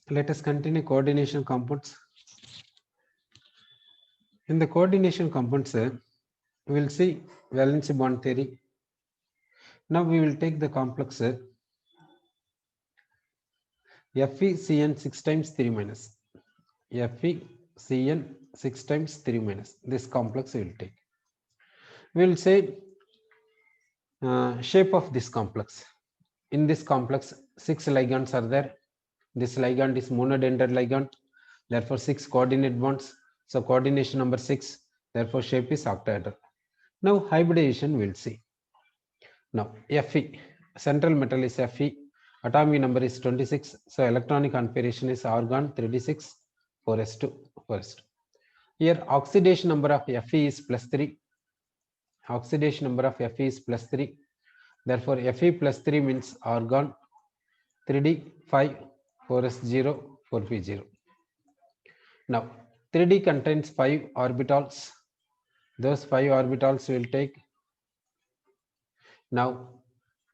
Let us continue coordination compounds. In the coordination compounds, we will see valency bond theory. Now we will take the complex FeCN 6 times 3 minus. FeCN 6 times 3 minus. This complex we will take. We will say shape of this complex. In this complex, 6 ligands are there. This ligand is monodendral ligand. Therefore, 6 coordinate bonds. So coordination number 6. Therefore, shape is octahedral. Now hybridization we will see. Now Fe, central metal is Fe. Atomic number is 26. So electronic configuration is argon 36, 4s2, 4s2. Here oxidation number of Fe is plus 3. Oxidation number of Fe is plus 3. Therefore, Fe plus 3 means argon 3d 5, 4s0, 4p0. Now 3d contains 5 orbitals. Those 5 orbitals will take. Now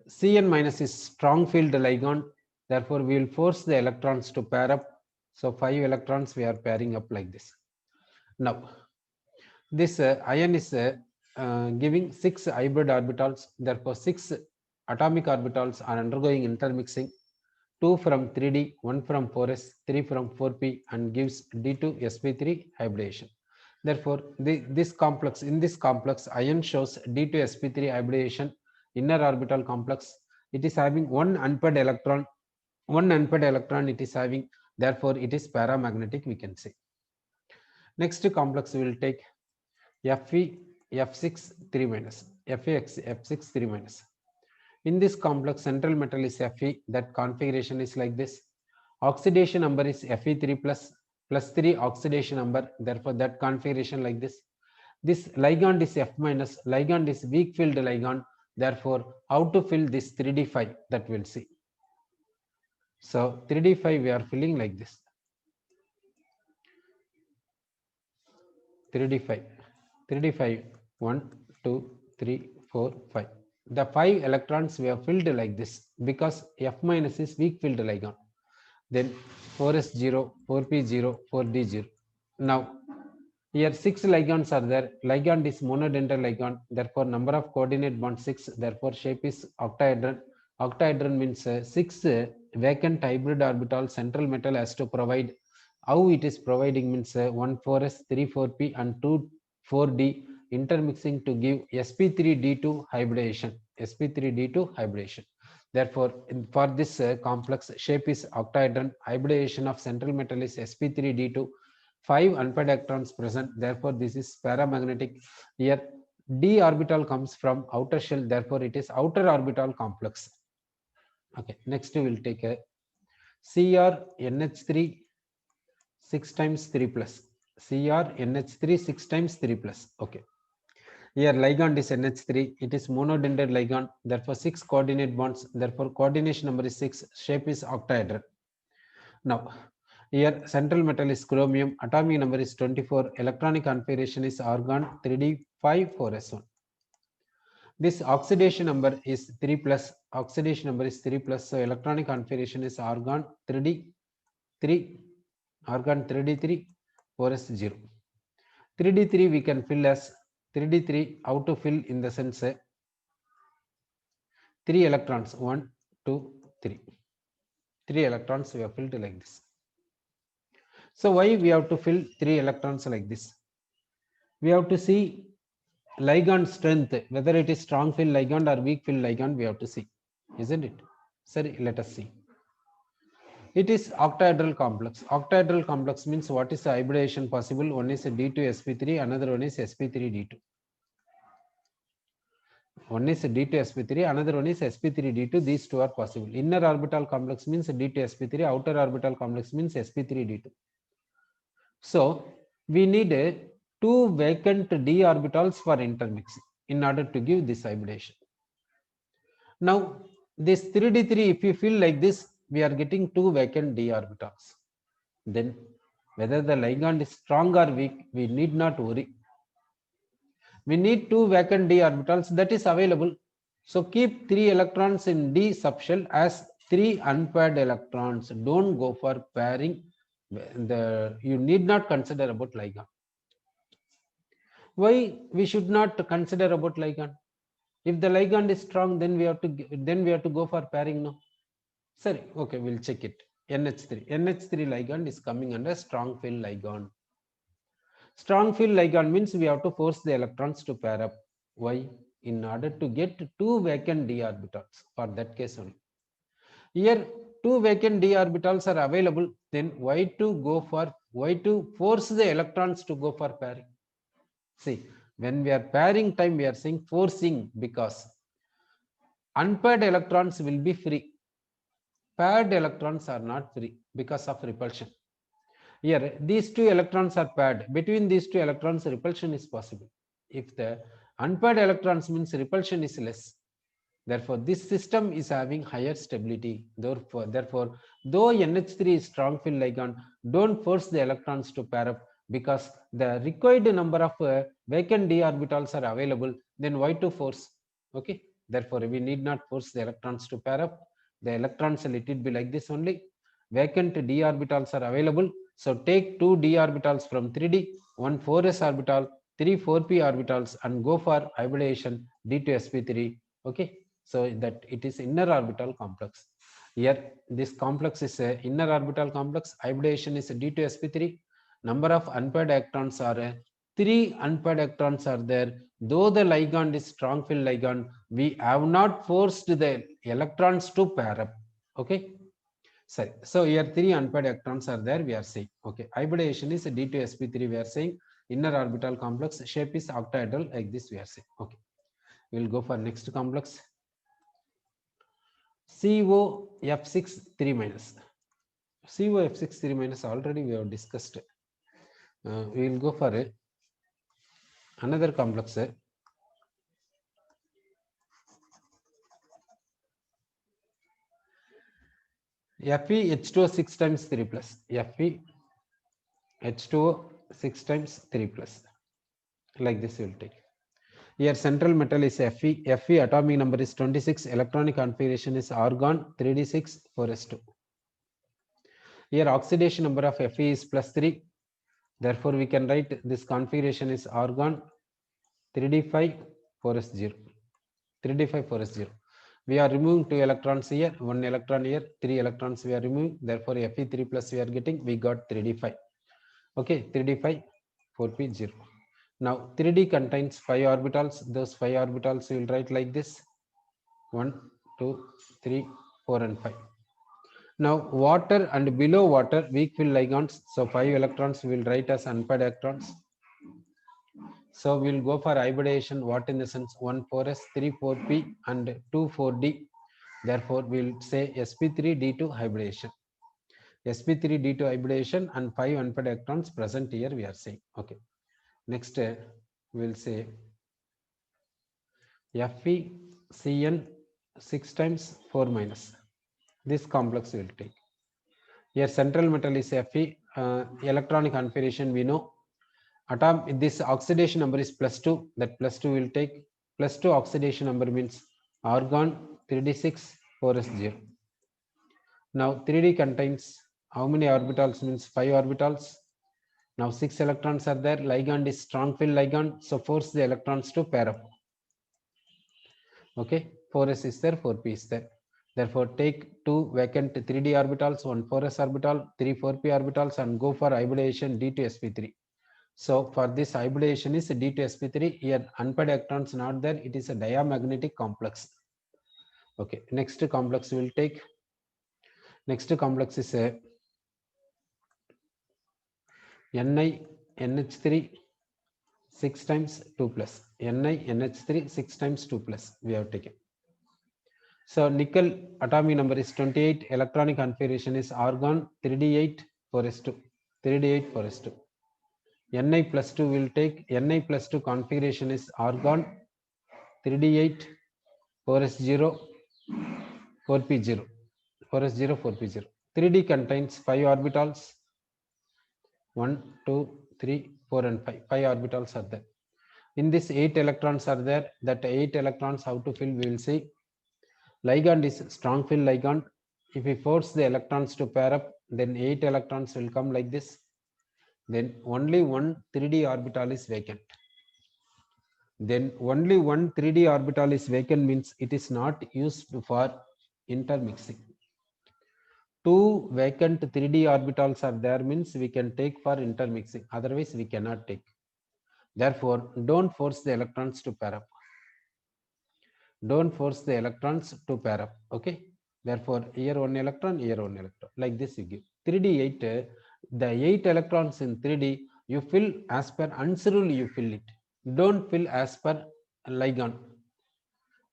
Cn minus is strong field ligand. Therefore, we will force the electrons to pair up. So 5 electrons we are pairing up like this. Now this ion is giving 6 hybrid orbitals. Therefore, 6 atomic orbitals are undergoing intermixing. 2 from 3d, 1 from 4s, 3 from 4p, and gives d2 sp3 hybridization. Therefore, in this complex, ion shows d2 sp3 hybridization, inner orbital complex. It is having one unpaired electron. It is having. Therefore, it is paramagnetic, we can say. Next complex we will take Fe F6 3 minus. F6 3 minus. In this complex, central metal is Fe. That configuration is like this. Oxidation number is Fe3 plus 3 oxidation number. Therefore, that configuration like this. This ligand is F minus. Ligand is weak filled ligand. Therefore, how to fill this 3d5, that we'll see. So 3d5 we are filling like this. 3d5 1 2 3 4 5. The 5 electrons we have filled like this because F minus is weak filled ligand. Then 4s0, 4p0, 4d0. Now here 6 ligands are there. Ligand is monodendral ligand. Therefore, number of coordinate bonds 6. Therefore, shape is octahedron. Octahedron means 6 vacant hybrid orbital central metal has to provide. How it is providing means 1 4s, 3 4p, and 2 4d intermixing to give sp3d2 hybridization. sp3d2 hybridization. Therefore, for this complex, shape is octahedron. Hybridization of central metal is sp3d2. 5 unpaired electrons present. Therefore, this is paramagnetic. Here, d orbital comes from outer shell. Therefore, it is outer orbital complex. Okay. Next, we will take a CrNH3 6 times 3 plus. CrNH3 6 times 3 plus. Okay. Here ligand is NH3. It is monodendral ligand. Therefore, 6 coordinate bonds. Therefore, coordination number is 6. Shape is octahedral. Now, here central metal is chromium. Atomic number is 24. Electronic configuration is argon 3d5 4s1. This oxidation number is 3 plus. Oxidation number is 3 plus. So electronic configuration is argon 3d3. Argon 3d3 4s0. 3d3 we can fill as 3d3. How to fill in the sense 3 electrons 1 2 3. 3 electrons we have filled like this. So why we have to fill 3 electrons like this? We have to see ligand strength, whether it is strong field ligand or weak field ligand, we have to see, isn't it? Sorry, let us see. It is octahedral complex. Octahedral complex means what is the hybridization possible? One is D2sp3, another one is sp3d2. One is D2sp3, another one is sp3d2. These two are possible. Inner orbital complex means D2sp3, outer orbital complex means sp3d2. So we need 2 vacant d orbitals for intermixing in order to give this hybridization. Now this 3d3, if you fill like this, we are getting 2 vacant d orbitals. Then whether the ligand is strong or weak, we need not worry. We need 2 vacant d orbitals, that is available. So keep 3 electrons in d subshell as 3 unpaired electrons, don't go for pairing. You need not consider about ligand. Why we should not consider about ligand? If the ligand is strong, then we have to go for pairing. No, sorry. Okay, we'll check it. NH3. NH3 ligand is coming under strong field ligand. Strong field ligand means we have to force the electrons to pair up. Why? In order to get 2 vacant d orbitals. For that case only. Here 2 vacant d orbitals are available. Then why to force the electrons to go for pairing? See, when we are pairing time, we are saying forcing because unpaired electrons will be free. Paired electrons are not free because of repulsion. Here, these 2 electrons are paired. Between these 2 electrons, repulsion is possible. If the unpaired electrons means repulsion is less. Therefore, this system is having higher stability. Therefore, though NH3 is strong field ligand, don't force the electrons to pair up because the required number of vacant d orbitals are available. Then why to force? Okay. Therefore, we need not force the electrons to pair up. The electrons, let it be like this only. Vacant d orbitals are available. So take 2 d orbitals from 3d, 1 4s orbital, 3 4p orbitals, and go for hybridization d to sp3. Okay. So that it is inner orbital complex. Here, this complex is a inner orbital complex. Hybridization is d to sp3. Number of unpaired electrons are 3 unpaired electrons are there. Though the ligand is strong field ligand, we have not forced the electrons to pair up. Okay. Sorry. So here 3 unpaired electrons are there. We are saying okay. Hybridization is d to sp3. We are saying inner orbital complex shape is octahedral like this. We are saying okay. We will go for next complex. COF6 3 minus. COF6 3 minus already we have discussed. We will go for another complex. FeH2O 6 times 3 plus. FeH2O 6 times 3 plus. Like this we will take. Here central metal is Fe. Fe atomic number is 26. Electronic configuration is argon 3d6 4s2. Here oxidation number of Fe is plus 3. Therefore, we can write this configuration is argon 3d5 4s0. 3d5 4s0. We are removing 2 electrons here, 1 electron here, 3 electrons we are removing. Therefore, Fe3 plus we are getting, we got 3d5. Okay, 3d5 4p0. Now 3d contains 5 orbitals. Those 5 orbitals we will write like this: 1, 2, 3, 4, and 5. Now water and below water weak field ligands. So 5 electrons we will write as unpaired electrons. So we will go for hybridization. What in the sense 1 4s, 3 4p, and 2 4d. Therefore we will say sp3d2 hybridization. sp3d2 hybridization and 5 unpaired electrons present here. We are saying okay. Next, we will say FeCN 6 times 4 minus. This complex we will take. Here central metal is Fe. Electronic configuration we know. Atom, this oxidation number is plus 2. That plus 2 will take. Plus 2 oxidation number means argon 3d6 4s0. Now 3d contains how many orbitals means 5 orbitals. Now 6 electrons are there. Ligand is strong field ligand. So force the electrons to pair up. Okay. 4s is there, 4p is there. Therefore, take 2 vacant 3d orbitals, 1 4s orbital, 3 4p orbitals, and go for hybridization d to sp3. So for this hybridization is d to sp3. Here unpaired electrons not there. It is a diamagnetic complex. Okay. Next complex we will take. Next complex is a NiNH3 6 times 2 plus. NiNH3 6 times 2 plus we have taken. So nickel atomic number is 28. Electronic configuration is argon 3d8 4s2. 3d8 4s2. Ni plus 2 will take. Ni plus 2 configuration is argon 3d8 4s0 4p0. 4s0 4p0. 3d contains 5 orbitals. 1, 2, 3, 4, and 5. 5 orbitals are there. In this 8 electrons are there. That 8 electrons how to fill we will see. Ligand is strong field ligand. If we force the electrons to pair up, then 8 electrons will come like this. Then only one 3d orbital is vacant. Then only one 3d orbital is vacant means it is not used for intermixing. Two vacant 3d orbitals are there means we can take for intermixing, otherwise we cannot take. Therefore, don't force the electrons to pair up. Don't force the electrons to pair up. Okay. Therefore, here one electron, like this you give. 3d8, the 8 electrons in 3d, you fill as per Unsere rule, you fill it. Don't fill as per ligand.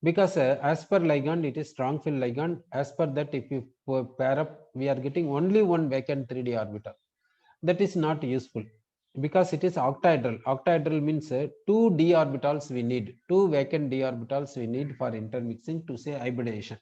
Because as per ligand, it is strong fill ligand. As per that, if you pair up, we are getting only one vacant 3d orbital. That is not useful because it is octahedral. Octahedral means two d orbitals we need, two vacant d orbitals we need for intermixing to say hybridization.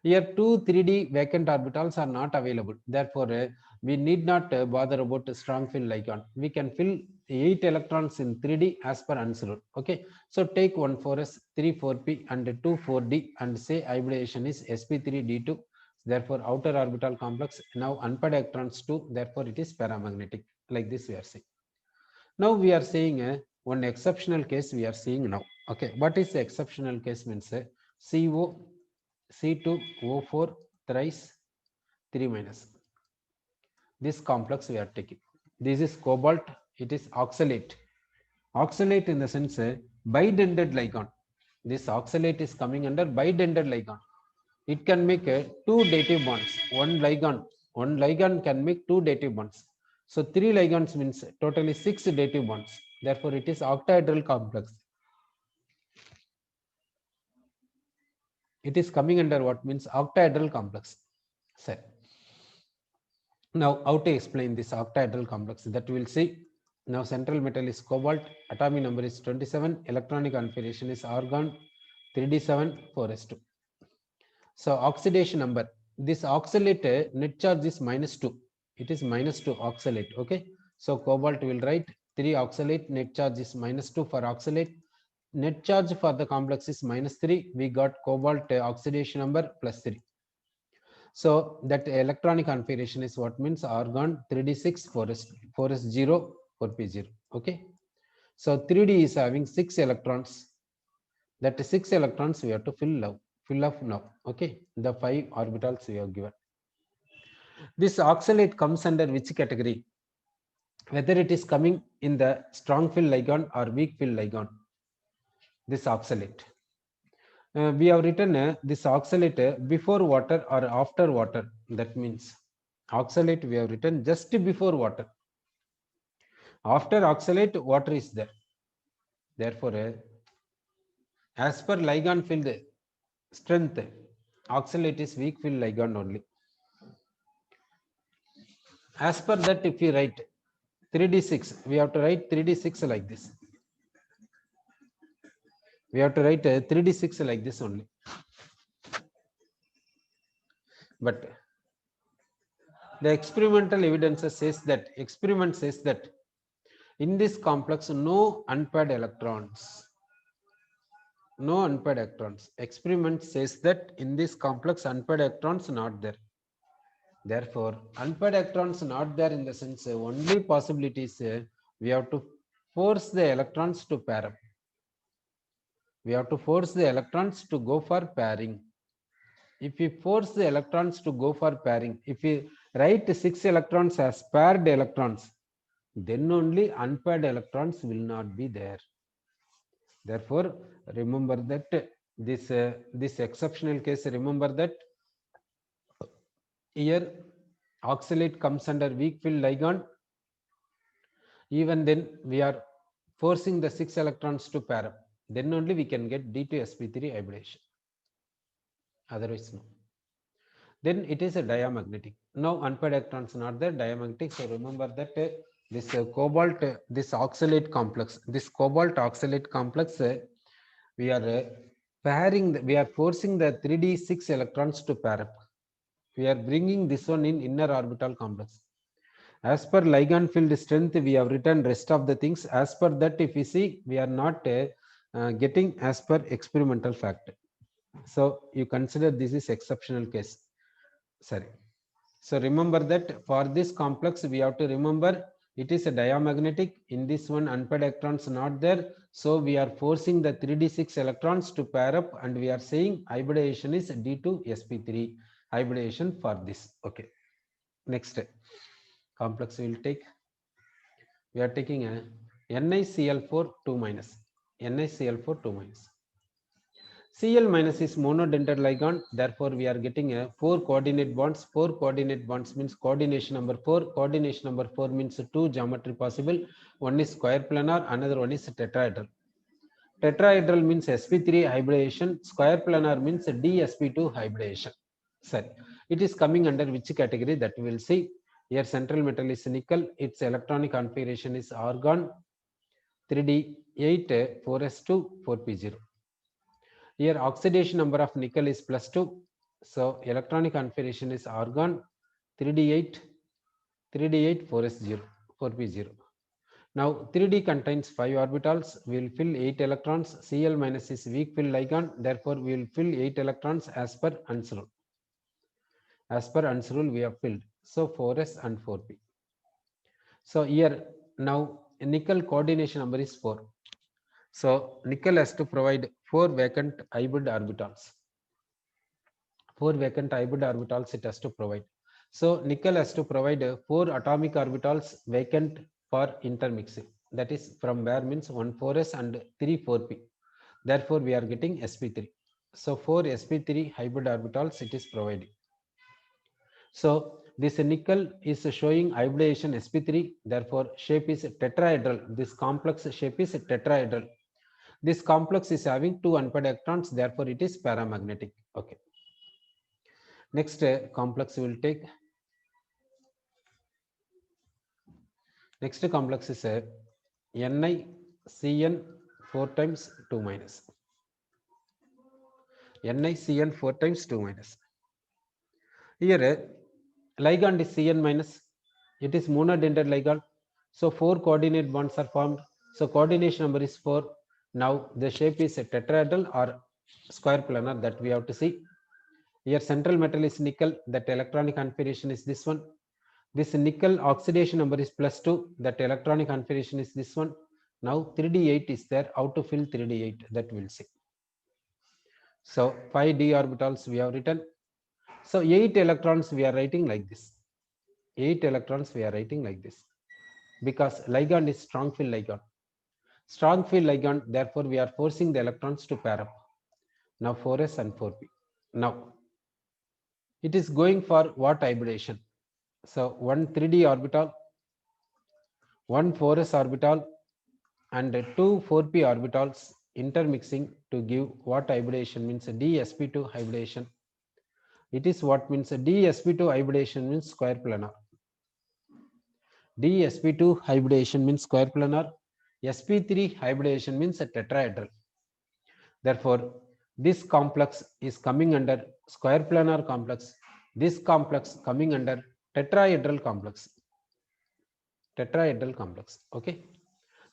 Here two 3d vacant orbitals are not available. Therefore, we need not bother about a strong fill ligand. We can fill 8 electrons in 3d as per Unsere rule. Okay. So take 1 4s, 3 4p and 2 4d and say hybridization is sp3d2. Therefore, outer orbital complex now unpaired electrons 2. Therefore, it is paramagnetic. Like this we are saying. Now we are saying one exceptional case we are seeing now. Okay. What is the exceptional case means? CO C2O4 thrice 3 minus. This complex we are taking. This is cobalt. It is oxalate. Oxalate in the sense bidentate ligand. This oxalate is coming under bidentate ligand. It can make two dative bonds. One ligand can make two dative bonds. So 3 ligands means totally 6 dative bonds. Therefore, it is octahedral complex. It is coming under what means octahedral complex. Sir. Now, how to explain this octahedral complex that we will see. Now, central metal is cobalt, atomic number is 27, electronic configuration is argon, 3d7, 4s2. So, oxidation number, this oxalate net charge is -2. It is -2 oxalate. Okay. So, cobalt will write 3 oxalate, net charge is -2 for oxalate. Net charge for the complex is -3. We got cobalt oxidation number +3. So that electronic configuration is what means argon 3d6 4s0 4p0. Okay. So 3d is having 6 electrons. That 6 electrons we have to fill up now. Okay. The 5 orbitals we have given. This oxalate comes under which category? Whether it is coming in the strong fill ligand or weak fill ligand. This oxalate. We have written this oxalate before water or after water. That means oxalate we have written just before water. After oxalate, water is there. Therefore, as per ligand field strength, oxalate is weak field ligand only. As per that, if we write 3d6, we have to write 3d6 like this. We have to write 3d6 like this only. But the experimental evidence says that in this complex no unpaired electrons. No unpaired electrons. Experiment says that in this complex unpaired electrons not there. Therefore, unpaired electrons not there in the sense only possibility is we have to force the electrons to pair up. We have to force the electrons to go for pairing. If we force the electrons to go for pairing, if we write 6 electrons as paired electrons, then only unpaired electrons will not be there. Therefore, remember that this exceptional case, remember that here oxalate comes under weak field ligand. Even then we are forcing the 6 electrons to pair up. Then only we can get D2sp3 hybridization. Otherwise, no. Then it is a diamagnetic. Now unpaired electrons not there, diamagnetic. So remember that this cobalt, this oxalate complex, this cobalt oxalate complex, we are pairing, we are forcing the 3d6 electrons to pair up. We are bringing this one in inner orbital complex. As per ligand field strength, we have written rest of the things. As per that, if we see, we are not getting as per experimental fact. So you consider this is exceptional case. Sorry. So remember that for this complex, we have to remember it is a diamagnetic. In this one, unpaired electrons not there. So we are forcing the 3d6 electrons to pair up, and we are saying hybridization is D2sp3 hybridization for this. Okay. Next complex we will take. We are taking a NiCl4 2 minus. NiCl4 2 minus. Cl minus is monodentate ligand, therefore we are getting a 4 coordinate bonds. 4 coordinate bonds means coordination number 4. Coordination number 4 means 2 geometry possible. One is square planar, another one is tetrahedral. Tetrahedral means sp3 hybridization. Square planar means dsp2 hybridization. Sorry, it is coming under which category that we will see. Here central metal is nickel. Its electronic configuration is argon 3d8 4s2 4p0. Here oxidation number of nickel is +2. So electronic configuration is argon 3d8 4s0 4p0. Now 3d contains 5 orbitals. We will fill 8 electrons. Cl minus is weak fill ligand. Therefore we will fill 8 electrons as per Hund's rule. As per Hund's rule we have filled. So 4s and 4p. So here now nickel coordination number is 4. So nickel has to provide 4 vacant hybrid orbitals. 4 vacant hybrid orbitals it has to provide. So nickel has to provide 4 atomic orbitals vacant for intermixing. That is from where means 1 4s and 3 4p. Therefore we are getting sp3. So 4 sp3 hybrid orbitals it is providing. So this nickel is showing hybridization sp3. Therefore shape is tetrahedral. This complex shape is tetrahedral. This complex is having 2 unpaired electrons. Therefore it is paramagnetic. Okay. Next complex we will take. Next complex is NiCN 4 times 2 minus. NiCN 4 times 2 minus. Here ligand is Cn minus. It is monodentate ligand. So 4 coordinate bonds are formed. So coordination number is 4. Now the shape is a tetrahedral or square planar that we have to see. Here central metal is nickel. That electronic configuration is this one. This nickel oxidation number is +2. That electronic configuration is this one. Now 3d8 is there. How to fill 3d8 that we'll see. So 5 d orbitals we have written. So 8 electrons we are writing like this. 8 electrons we are writing like this. Because ligand is strong field ligand. Strong field ligand, therefore we are forcing the electrons to pair up. Now 4s and 4p. Now it is going for what hybridization? So 1 3d orbital, 1 4s orbital and 2 4p orbitals intermixing to give what hybridization means dsp2 hybridization. It is what means dsp2 hybridization means square planar. dsp2 hybridization means square planar. sp3 hybridization means a tetrahedral. Therefore this complex is coming under square planar complex. This complex coming under tetrahedral complex. Tetrahedral complex. Okay.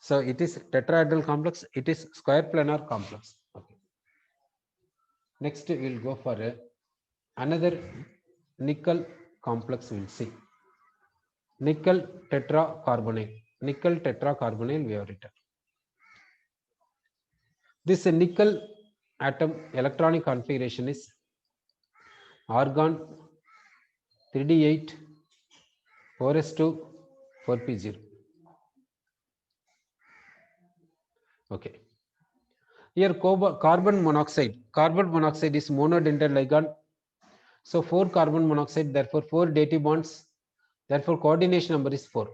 So it is tetrahedral complex. It is square planar complex. Okay. Next we will go for another nickel complex. We will see nickel tetracarbonyl. Nickel tetracarbonyl we have written. This nickel atom electronic configuration is argon 3d8 4s2 4p0. Okay. Here carbon monoxide. Carbon monoxide is monodentate ligand. So 4 carbon monoxide, therefore 4 dative bonds. Therefore coordination number is 4.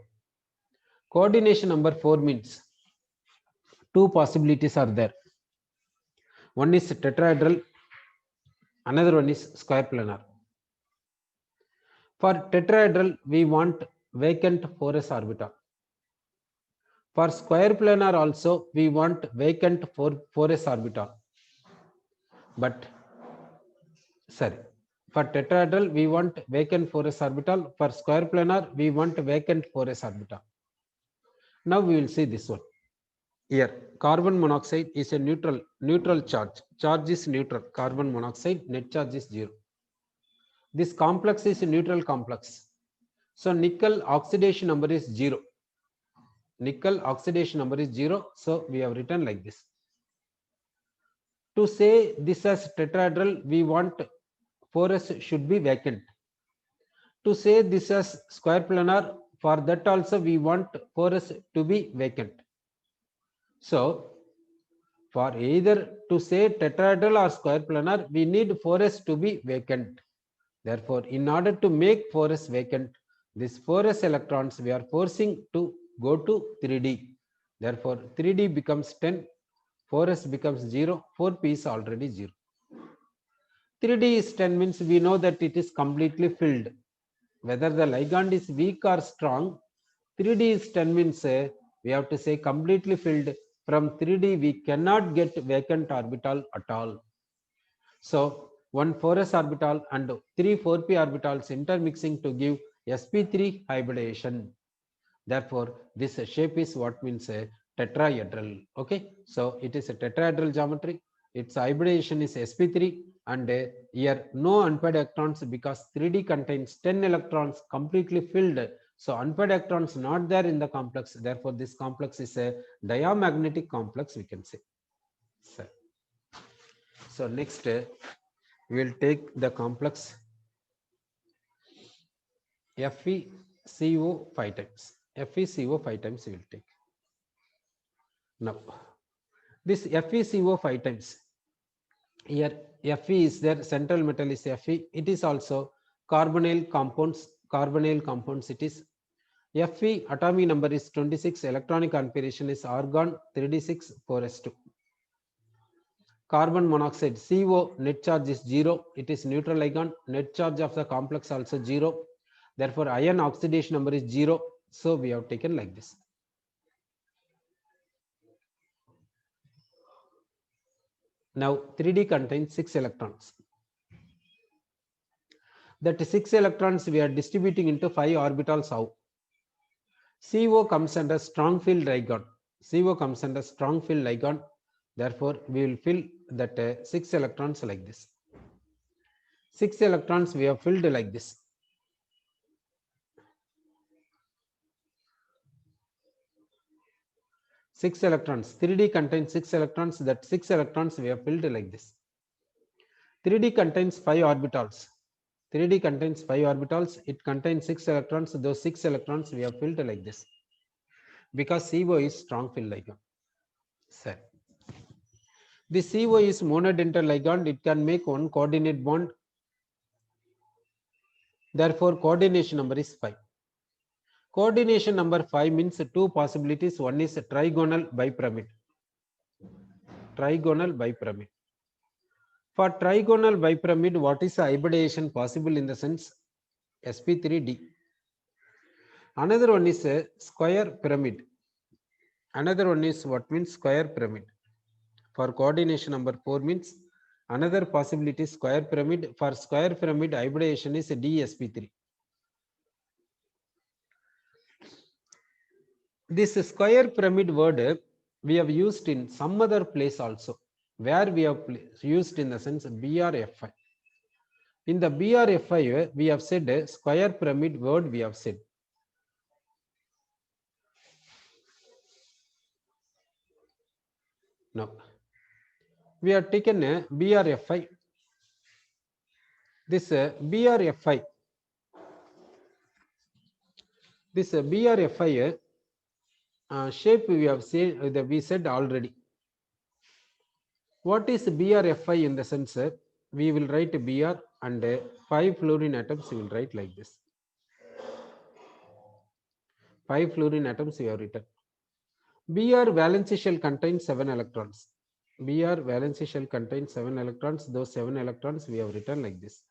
Coordination number 4 means 2 possibilities are there. One is tetrahedral, another one is square planar. For tetrahedral, we want vacant 4s orbital. For square planar also, we want vacant 4s orbital. But, sorry, for tetrahedral, we want vacant 4s orbital. For square planar, we want vacant 4s orbital. Now we will see this one. Here, carbon monoxide is a neutral charge. Charge is neutral. Carbon monoxide, net charge is 0. This complex is a neutral complex. So nickel oxidation number is 0. Nickel oxidation number is 0. So we have written like this. To say this as tetrahedral, we want 4s should be vacant. To say this as square planar, for that also we want 4s to be vacant. So for either to say tetrahedral or square planar, we need 4s to be vacant. Therefore, in order to make 4s vacant, these 4s electrons we are forcing to go to 3d. Therefore, 3d becomes 10, 4s becomes 0, 4p is already 0. 3d is 10 means we know that it is completely filled. Whether the ligand is weak or strong, 3d is 10 means we have to say completely filled. From 3d we cannot get vacant orbital at all. So one 4s orbital and 3 4p orbitals intermixing to give sp3 hybridization. Therefore, this shape is what means a tetrahedral. Okay, so it is a tetrahedral geometry. Its hybridization is sp3, and here no unpaired electrons because 3d contains 10 electrons completely filled. So unpaired electrons not there in the complex. Therefore, this complex is a diamagnetic complex, we can say. So next we will take the complex FeCO 5 times. FeCO 5 times we will take. Now, this FeCO 5 times, here Fe is there, central metal is Fe. It is also carbonyl compounds. Carbonyl compounds it is. Fe atomic number is 26. Electronic configuration is argon 3d6 4s2. Carbon monoxide CO net charge is 0. It is neutral ligand. Net charge of the complex also 0. Therefore, ion oxidation number is 0. So we have taken like this. Now 3d contains 6 electrons. That 6 electrons we are distributing into 5 orbitals. How? CO comes under strong field ligand. CO comes under strong field ligand. Therefore, we will fill that 6 electrons like this. 6 electrons we have filled like this. Six electrons. 3d contains 6 electrons. That 6 electrons we have filled like this. 3d contains 5 orbitals. 3d contains 5 orbitals. It contains 6 electrons. Those 6 electrons we have filled like this. Because CO is strong field ligand. Sir. This CO is monodental ligand. It can make one coordinate bond. Therefore, coordination number is 5. Coordination number 5 means 2 possibilities. One is trigonal bipyramid. Trigonal bipyramid. For trigonal bipyramid, what is the hybridization possible in the sense sp3d? Another one is a square pyramid. Another one is what means square pyramid. For coordination number 4 means another possibility is square pyramid. For square pyramid, hybridization is dsp3. This square pyramid word we have used in some other place also, where we have used in the sense BRFI. In the BRFI, we have said square pyramid word we have said. Now, we have taken a BRFI. This BRFI, shape we have said, we said already. What is BRFI in the sense? We will write Br and 5 fluorine atoms we will write like this. 5 fluorine atoms we have written. Br valency shell contains 7 electrons. Br valency shell contains 7 electrons. Those 7 electrons we have written like this.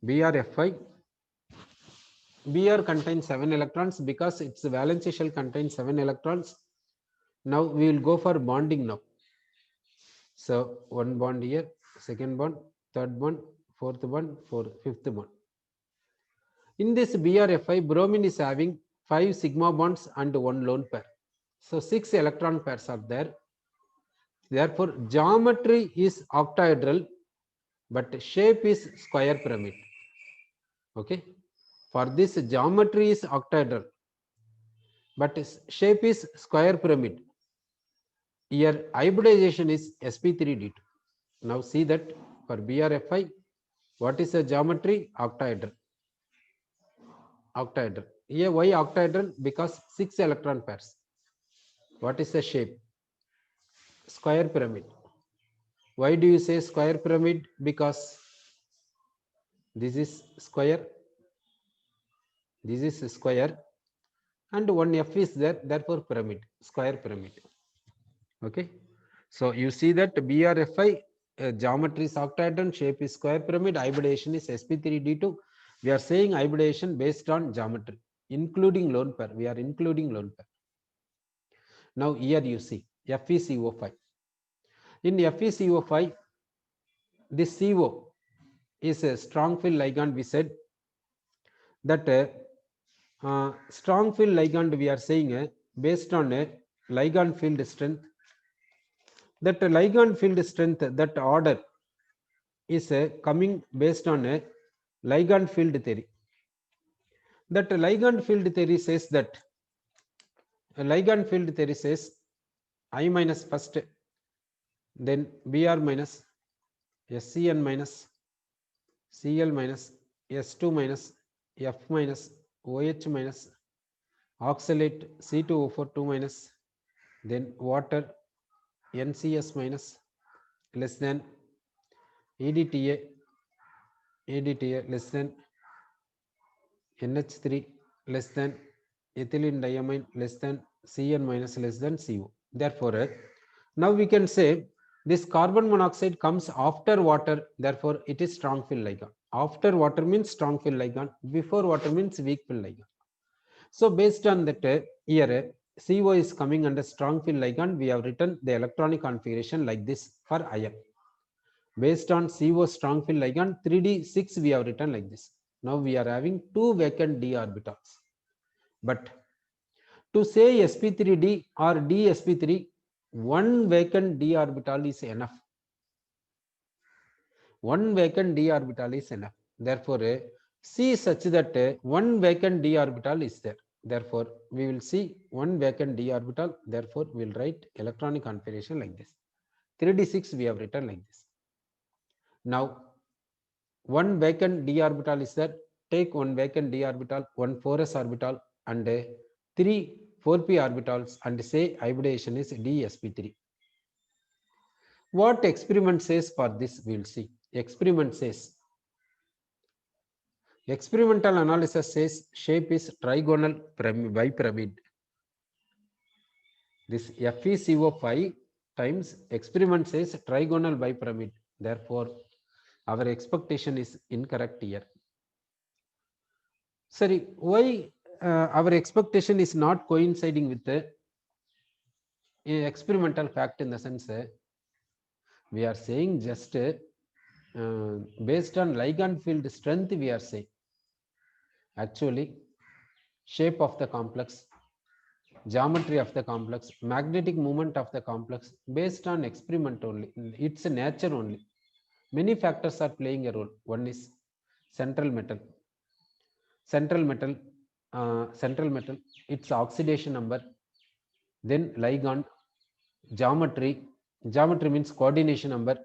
BRFI. Br contains 7 electrons because its valency shell contains 7 electrons. Now we will go for bonding now. So one bond here, second bond, third bond, fourth bond, fifth bond. In this BRFI, bromine is having 5 sigma bonds and 1 lone pair. So 6 electron pairs are there. Therefore, geometry is octahedral. but shape is square pyramid. Okay, for this geometry is octahedral, but shape is square pyramid. Here hybridization is sp3d2. Now see that for BRFI, what is the geometry? Octahedral. Octahedral. Here why octahedral? Because 6 electron pairs. What is the shape? Square pyramid. Why do you say square pyramid? Because this is square, this is square, and one F is there, therefore pyramid, square pyramid. Okay, so you see that BRFI geometry is octahedron, shape is square pyramid, hybridization is sp3d2. We are saying hybridization based on geometry, including lone pair. We are including lone pair. Now here you see FeCO5. In FeCO5, this CO is a strong field ligand. We said that strong field ligand we are saying based on a ligand field strength. That ligand field strength, that order is coming based on a ligand field theory. That ligand field theory says that ligand field theory says I minus first, then Br minus, SCN minus, Cl minus, S2 minus, F minus, OH minus, oxalate C2O4 2 minus, then water NCS minus less than EDTA less than NH3 less than ethylene diamine less than Cn minus less than CO. Therefore, now we can say this carbon monoxide comes after water, therefore it is strong field ligand. After water means strong field ligand, before water means weak field ligand. So based on that, here CO is coming under strong field ligand. We have written the electronic configuration like this for iron. Based on CO strong field ligand, 3d6 we have written like this. Now we are having 2 vacant d orbitals. But to say sp3d or dsp3, one vacant d orbital is enough. One vacant d orbital is enough. Therefore, see such that one vacant d orbital is there. Therefore, we will see one vacant d orbital. Therefore, we will write electronic configuration like this. 3d6 we have written like this. Now, one vacant d orbital is there. Take one vacant d orbital, one 4s orbital, and 3 4p orbitals, and say hybridization is dsp3. What experiment says for this? We will see. Experiment says, experimental analysis says shape is trigonal bipyramid. This FeCO5 times experiment says trigonal bipyramid. Therefore, our expectation is incorrect here. Sorry, why our expectation is not coinciding with the experimental fact? In the sense, we are saying just based on ligand field strength, we are saying. Actually, shape of the complex, geometry of the complex, magnetic moment of the complex, based on experiment only. It's a nature only. Many factors are playing a role. One is central metal. Central metal, its oxidation number, then ligand, geometry. Geometry means coordination number.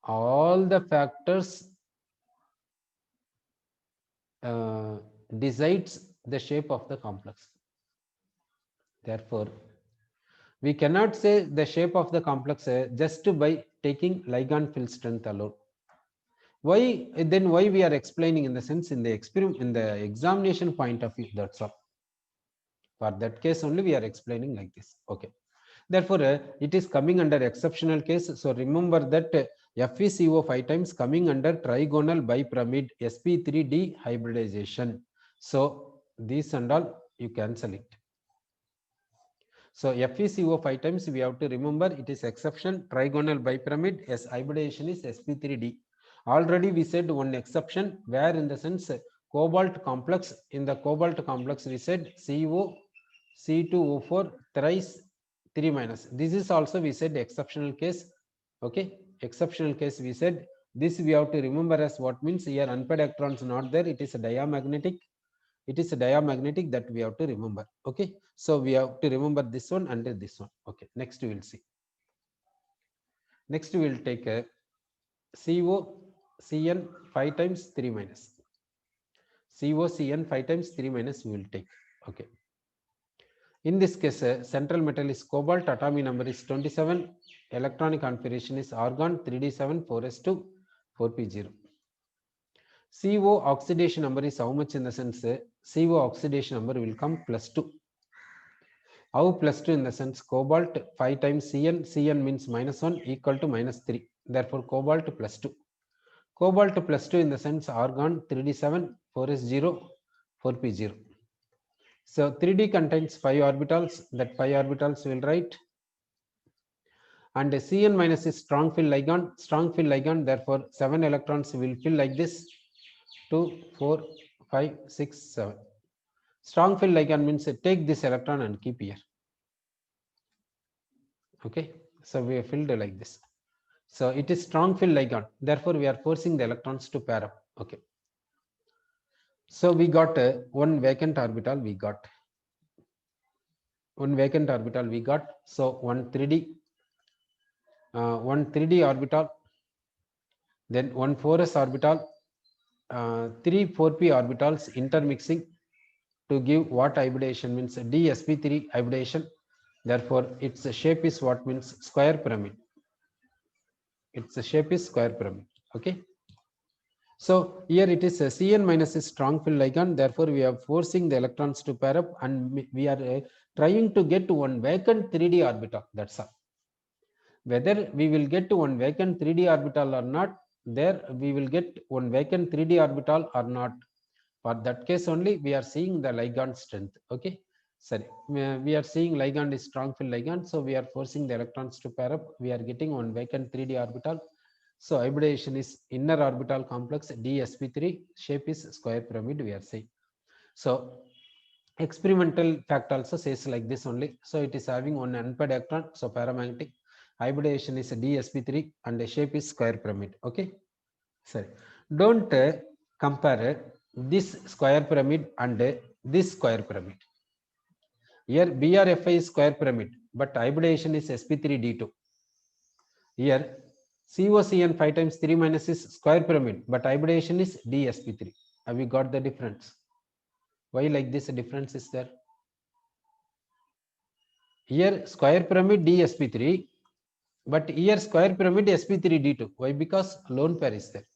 All the factors decides the shape of the complex. Therefore, we cannot say the shape of the complex just by taking ligand field strength alone. Why then? Why we are explaining in the sense in the experiment, in the examination point of view? That's all. For that case only we are explaining like this. Okay. Therefore, it is coming under exceptional case. So remember that FeCO 5 times coming under trigonal bipyramid sp3d hybridization. So these and all you cancel it. So FeCO 5 times we have to remember it is exception trigonal bipyramid, as hybridization is sp3d. Already we said one exception where in the sense cobalt complex, in the cobalt complex we said CO C2O4 thrice 3 minus. This is also we said exceptional case. Okay. exceptional case we said this we have to remember as what means here unpaired electrons not there, it is a diamagnetic. It is a diamagnetic that we have to remember. Okay, so we have to remember this one and this one. Okay, next we will see. Next we will take a COCN 5 times 3 minus. COCN 5 times 3 minus we will take. Okay. In this case, central metal is cobalt, atomic number is 27, electronic configuration is argon 3d7 4s2 4p0. CO oxidation number is how much in the sense CO oxidation number will come +2. How +2 in the sense cobalt 5 times Cn, Cn means -1 equal to -3. Therefore, cobalt +2. Cobalt +2 in the sense argon 3d7 4s0 4p0. So 3D contains 5 orbitals, that 5 orbitals will write. And Cn minus is strong field ligand, therefore 7 electrons will fill like this, 2, 4, 5, 6, 7. Strong field ligand means take this electron and keep here. Okay, so we have filled like this. So it is strong field ligand, therefore we are forcing the electrons to pair up. Okay. So we got one vacant orbital, we got. So one 3D orbital, then one 4s orbital, 3 4p orbitals intermixing to give what hybridization means dsp3 hybridization. Therefore, its shape is what means square pyramid. Its shape is square pyramid. Okay. So here it is a Cn minus is strong field ligand. Therefore, we are forcing the electrons to pair up, and we are trying to get to one vacant 3D orbital. That's all. Whether we will get to one vacant 3D orbital or not, there we will get one vacant 3D orbital or not. For that case only, we are seeing the ligand strength. Okay. Sorry, we are seeing ligand is strong field ligand. So we are forcing the electrons to pair up. We are getting one vacant 3D orbital. So hybridization is inner orbital complex dsp3, shape is square pyramid, we are saying. So experimental fact also says like this only. So it is having one unpaired electron, so paramagnetic. Hybridization is dsp3 and the shape is square pyramid. Okay, sorry, don't compare this square pyramid and this square pyramid. Here BRFI is square pyramid, but hybridization is sp3d2. Here COCN 5 times 3 minus is square pyramid, but hybridization is dsp3. Have we got the difference? Why like this difference is there? Here square pyramid dsp3, but here square pyramid sp3d2. Why? Because lone pair is there.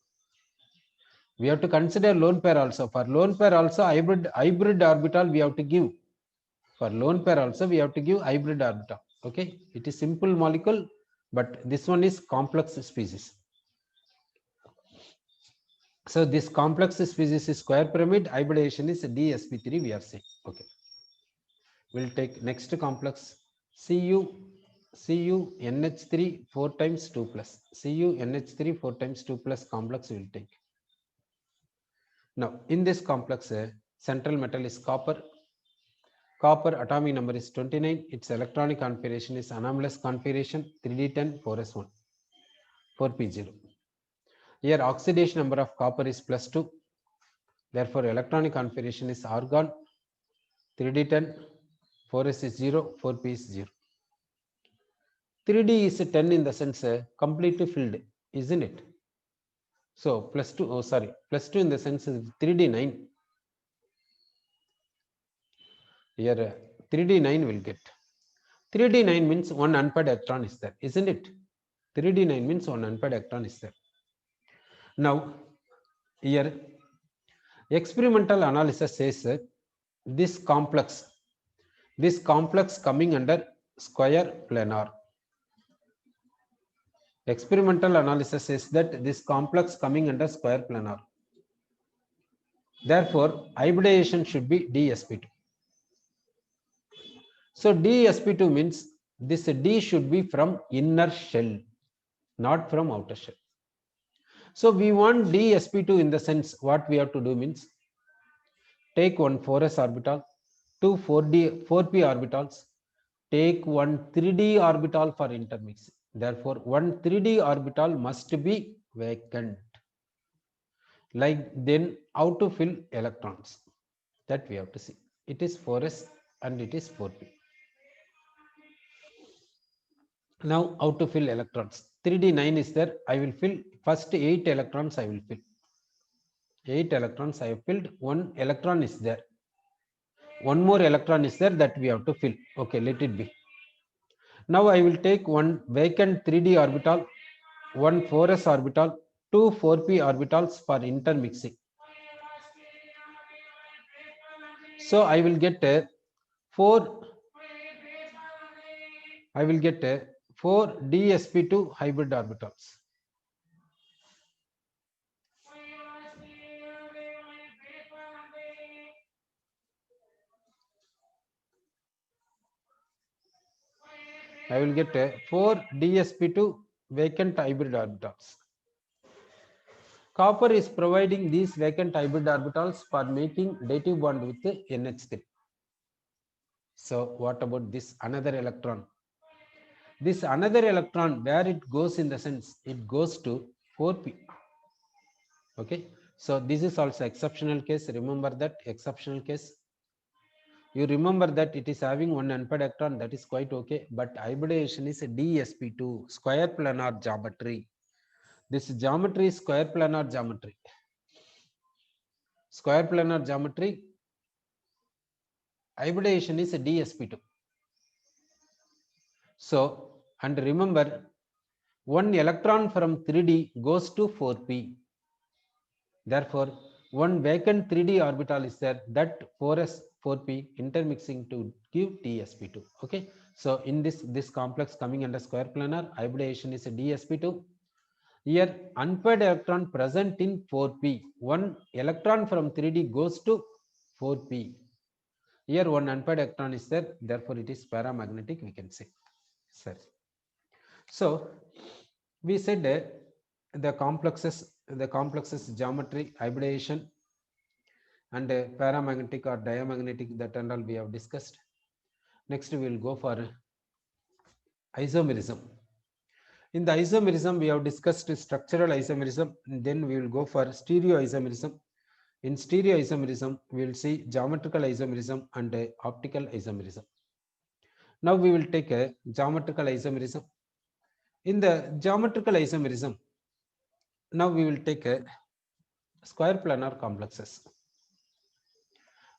We have to consider lone pair also. For lone pair also hybrid orbital we have to give. For lone pair also we have to give hybrid orbital. Okay, it is simple molecule, but this one is complex species. So this complex species is square pyramid, hybridization is dsp3 we are saying. Okay, we'll take next complex CuNH3 4 times 2 plus. CuNH3 4 times 2 plus complex we will take. Now in this complex central metal is copper. Copper atomic number is 29. Its electronic configuration is anomalous configuration 3d10 4s1 4p0. Here oxidation number of copper is +2. Therefore, electronic configuration is argon 3d10 4s is 0 4p is 0. 3d is 10 in the sense completely filled, isn't it? So +2, oh sorry, +2 in the sense is 3d 9. Here 3d 9 will get. 3d 9 means one unpaired electron is there, isn't it? 3d 9 means one unpaired electron is there. Now here experimental analysis says this complex coming under square planar. Experimental analysis says that this complex coming under square planar. Therefore, hybridization should be dsp2. So dsp2 means this d should be from inner shell, not from outer shell. So we want dsp2 in the sense what we have to do means take one 4s orbital, two 4p orbitals, take one 3d orbital for intermixing. Therefore, one 3D orbital must be vacant. Like then, how to fill electrons? That we have to see. It is 4s and it is 4p. Now, how to fill electrons? 3D 9 is there. I will fill first 8 electrons. I will fill 8 electrons. I have filled. 1 electron is there. One more electron is there that we have to fill. Okay, let it be. Now I will take one vacant 3D orbital, one 4s orbital, two 4p orbitals for intermixing. So I will get a 4 dsp2 hybrid orbitals. I will get a 4 dsp2 vacant hybrid orbitals. Copper is providing these vacant hybrid orbitals for making dative bond with NH3. So what about this another electron? This another electron, where it goes in the sense, it goes to 4p. Okay, so this is also exceptional case. Remember that exceptional case. You remember that it is having one unpaired electron, that is quite okay. But hybridization is a dsp2 square planar geometry. This geometry is square planar geometry. Square planar geometry. Hybridization is a dsp2. So, and remember, one electron from 3D goes to 4p. Therefore, one vacant 3D orbital is there, that 4s 4p intermixing to give dsp2. Okay, so in this complex coming under square planar, hybridization is a dsp2. Here unpaired electron present in 4p. One electron from 3D goes to 4p. Here one unpaired electron is there, therefore it is paramagnetic, we can say. Sir. So we said the complexes geometry, hybridization, and paramagnetic or diamagnetic, that and all we have discussed. Next we will go for isomerism. In the isomerism we have discussed structural isomerism, and then we will go for stereoisomerism. In stereoisomerism we will see geometrical isomerism and optical isomerism. Now we will take a geometrical isomerism. In the geometrical isomerism, now we will take a square planar complexes.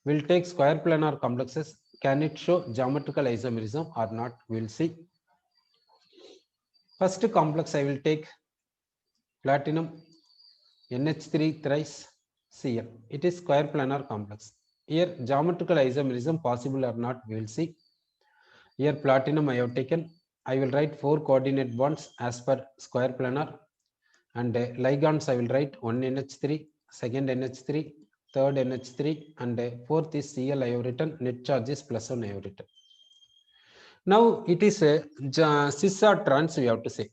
We'll take square planar complexes. Can it show geometrical isomerism or not? We'll see. First complex I will take platinum NH3 thrice Cl. It is square planar complex. Here geometrical isomerism possible or not, we will see. Here platinum I have taken. I will write 4 coordinate bonds as per square planar, and ligands I will write 1 NH3, second NH3, third NH3, and fourth is Cl I have written. Net charge is +1 I have written. Now it is a cis or trans we have to say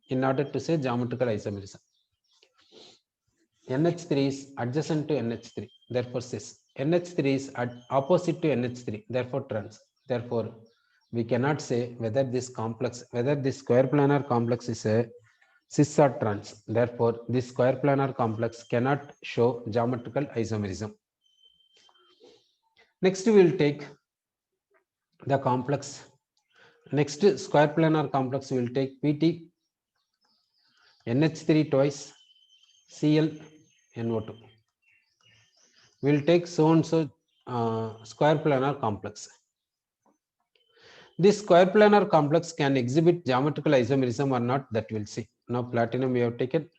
in order to say geometrical isomerism. NH3 is adjacent to NH3, therefore cis. NH3 is opposite to NH3, therefore trans. Therefore, we cannot say whether this complex, whether this square planar complex is a cis or trans. Therefore, this square planar complex cannot show geometrical isomerism. Next, we will take the complex. Next square planar complex we will take PT, NH3 twice, Cl, NO2. We will take so and so square planar complex. This square planar complex can exhibit geometrical isomerism or not, that we will see. Now platinum we have taken.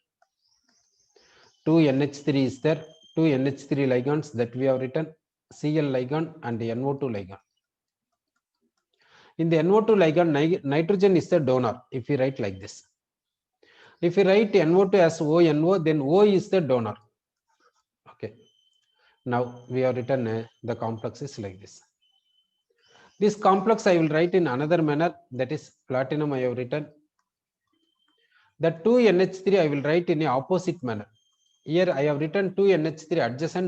2 NH3 is there, 2 NH3 ligands that we have written, Cl ligand and NO2 ligand. In the NO2 ligand, nitrogen is the donor, if we write like this. If we write NO2 as ONO, then O is the donor. Okay. Now we have written the complexes like this. This complex I will write in another manner, that is platinum I have written. The 2 NH3 I will write in a opposite manner. Here I have written 2 NH3 adjacent